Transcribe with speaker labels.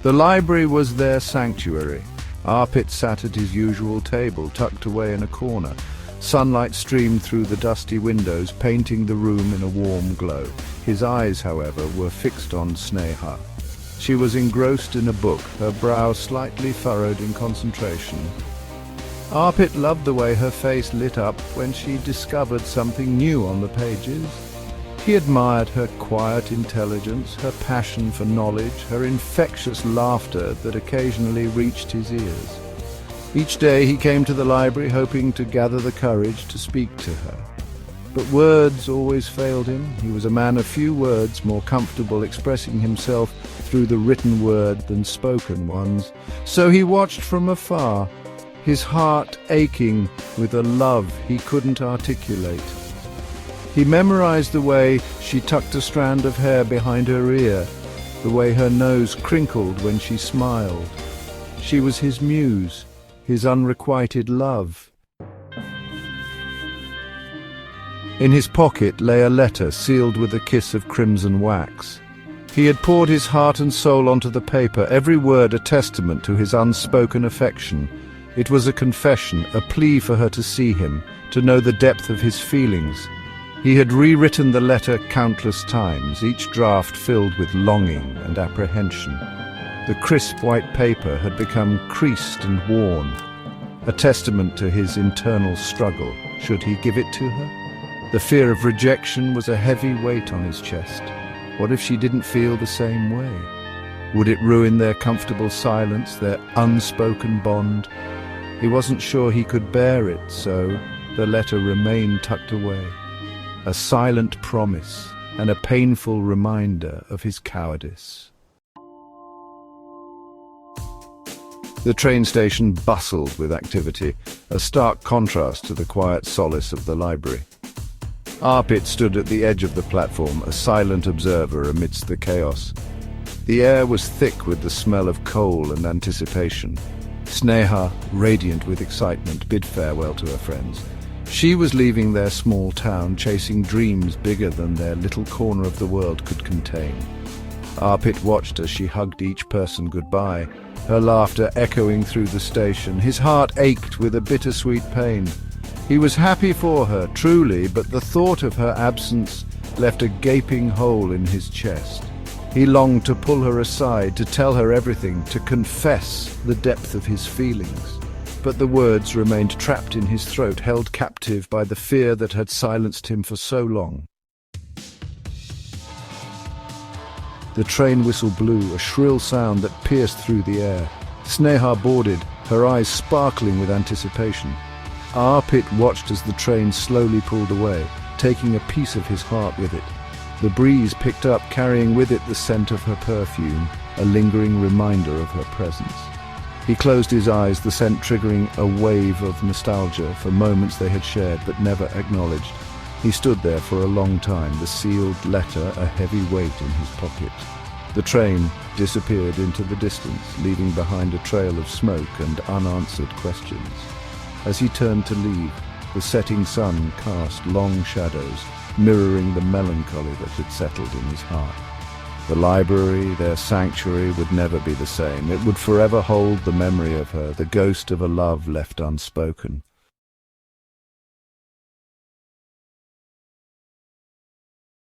Speaker 1: The library was their sanctuary. Arpit sat at his usual table, tucked away in a corner. Sunlight streamed through the dusty windows, painting the room in a warm glow. His eyes, however, were fixed on Sneha. She was engrossed in a book, her brow slightly furrowed in concentration. Arpit loved the way her face lit up when she discovered something new on the pages. He admired her quiet intelligence, her passion for knowledge, her infectious laughter that occasionally reached his ears. Each day he came to the library hoping to gather the courage to speak to her. But words always failed him. He was a man of few words, more comfortable expressing himself through the written word than spoken ones. So he watched from afar, his heart aching with a love he couldn't articulate. He memorized the way she tucked a strand of hair behind her ear, the way her nose crinkled when she smiled. She was his muse, his unrequited love. In his pocket lay a letter sealed with a kiss of crimson wax. He had poured his heart and soul onto the paper, every word a testament to his unspoken affection. It was a confession, a plea for her to see him, to know the depth of his feelings. He had rewritten the letter countless times, each draft filled with longing and apprehension. The crisp white paper had become creased and worn, a testament to his internal struggle. Should he give it to her? The fear of rejection was a heavy weight on his chest. What if she didn't feel the same way? Would it ruin their comfortable silence, their unspoken bond? He wasn't sure he could bear it, so the letter remained tucked away. A silent promise and a painful reminder of his cowardice. The train station bustled with activity, a stark contrast to the quiet solace of the library. Arpit stood at the edge of the platform, a silent observer amidst the chaos. The air was thick with the smell of coal and anticipation. Sneha, radiant with excitement, bid farewell to her friends. She was leaving their small town, chasing dreams bigger than their little corner of the world could contain. Arpit watched as she hugged each person goodbye, her laughter echoing through the station. His heart ached with a bittersweet pain. He was happy for her, truly, but the thought of her absence left a gaping hole in his chest. He longed to pull her aside, to tell her everything, to confess the depth of his feelings. But the words remained trapped in his throat, held captive by the fear that had silenced him for so long. The train whistle blew, a shrill sound that pierced through the air. Sneha boarded, her eyes sparkling with anticipation. Arpit watched as the train slowly pulled away, taking a piece of his heart with it. The breeze picked up, carrying with it the scent of her perfume, a lingering reminder of her presence. He closed his eyes, the scent triggering a wave of nostalgia for moments they had shared but never acknowledged. He stood there for a long time, the sealed letter a heavy weight in his pocket. The train disappeared into the distance, leaving behind a trail of smoke and unanswered questions. As he turned to leave, the setting sun cast long shadows, mirroring the melancholy that had settled in his heart. The library, their sanctuary, would never be the same. It would forever hold the memory of her, the ghost of a love left unspoken.